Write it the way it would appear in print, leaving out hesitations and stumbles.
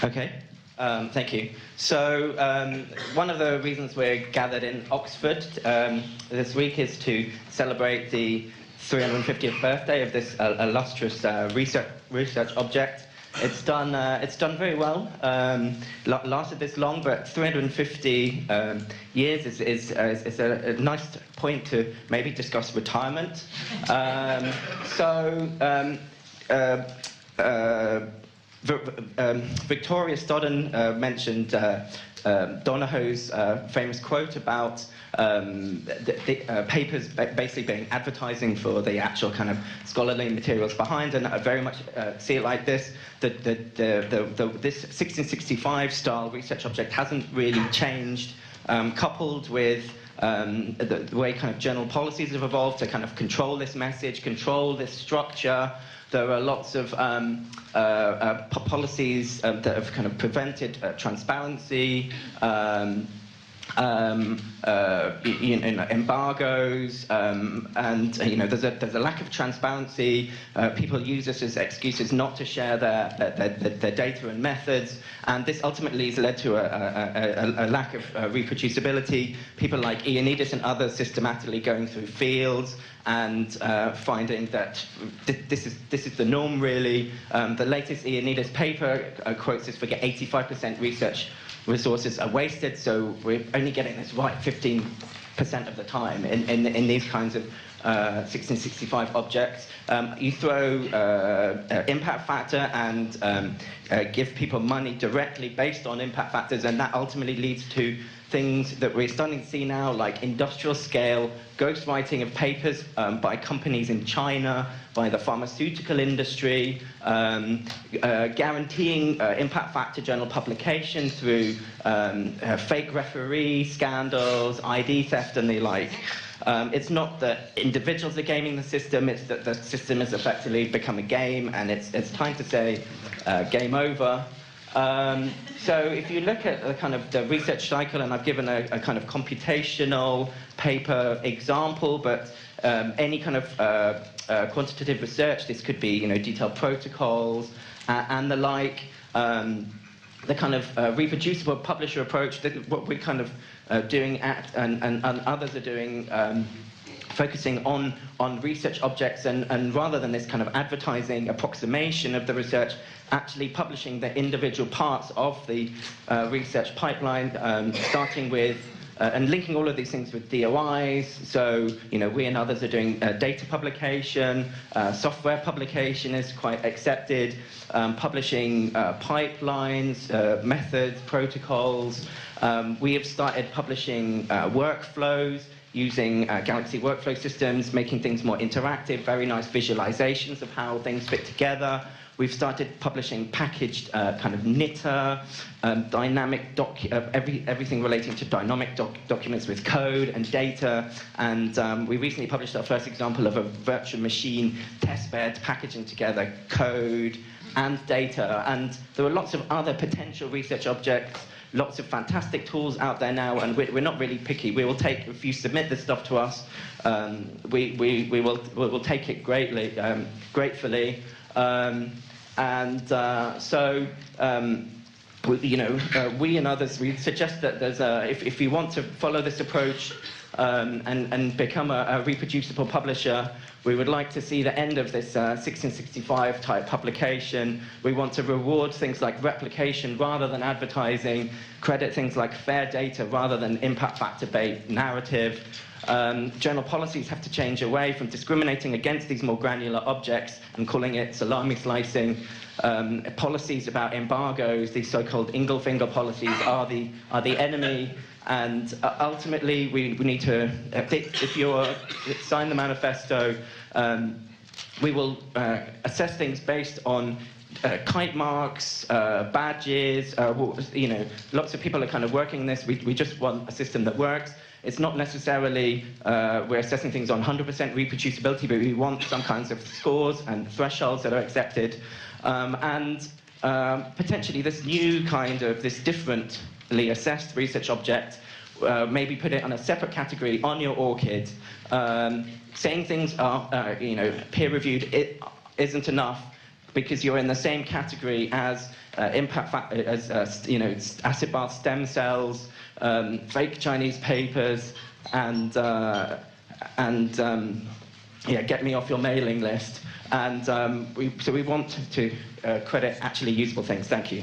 Okay, thank you. So one of the reasons we're gathered in Oxford this week is to celebrate the 350th birthday of this illustrious research object. It's done very well. Lasted this long, but 350 years is a nice point to maybe discuss retirement. Victoria Stodden mentioned Donahoe's famous quote about the papers basically being advertising for the actual kind of scholarly materials behind, and I very much see it like this. This 1665 style research object hasn't really changed, coupled with the way kind of journal policies have evolved to kind of control this message, control this structure. There are lots of policies that have kind of prevented transparency, embargoes, and there's a lack of transparency. People use this as excuses not to share their data and methods, and this ultimately has led to a lack of reproducibility. People like Ioannidis and others systematically going through fields and finding that this is the norm, really. The latest Ioannidis paper quotes this figure: 85% research resources are wasted, so we're only getting this right 15% of the time in these kinds of 1665 objects. You throw impact factor and give people money directly based on impact factors, and that ultimately leads to things that we're starting to see now, like industrial scale ghostwriting of papers by companies in China, by the pharmaceutical industry, guaranteeing impact factor journal publication through fake referee scandals, ID theft, and the like. It's not that individuals are gaming the system, it's that the system has effectively become a game, and it's time to say game over. So if you look at the kind of the research cycle, and I've given a kind of computational paper example, but any kind of quantitative research, this could be detailed protocols and the like. The kind of reproducible publisher approach, what we're kind of doing and others are doing, focusing on research objects, and rather than this kind of advertising approximation of the research, actually publishing the individual parts of the research pipeline, starting with and linking all of these things with DOIs. So, we and others are doing data publication, software publication is quite accepted, publishing pipelines, methods, protocols. We have started publishing workflows, using Galaxy workflow systems, making things more interactive, very nice visualizations of how things fit together. We've started publishing packaged kind of knitter, dynamic everything relating to dynamic documents with code and data. And we recently published our first example of a virtual machine testbed packaging together code and data. And there are lots of other potential research objects, lots of fantastic tools out there now, and we're not really picky. We will take, if you submit this stuff to us, we will take it gratefully. We and others, we suggest that there's if you want to follow this approach and become a reproducible publisher, we would like to see the end of this 1665 type publication. We want to reward things like replication rather than advertising, credit things like fair data rather than impact factor-based narrative. Journal policies have to change away from discriminating against these more granular objects and calling it salami slicing. Policies about embargoes, these so-called Ingelfinger policies, are the enemy. And ultimately, we need to, if you sign the manifesto, we will assess things based on kite marks, badges. Lots of people are kind of working on this. We just want a system that works. It's not necessarily we're assessing things on 100% reproducibility, but we want some kinds of scores and thresholds that are accepted. Potentially this new kind of, this differently assessed research object, maybe put it on a separate category on your ORCID. Saying things are, peer-reviewed, it isn't enough. because you're in the same category as acid bath stem cells, fake Chinese papers, and get me off your mailing list. And so we want to credit actually useful things. Thank you.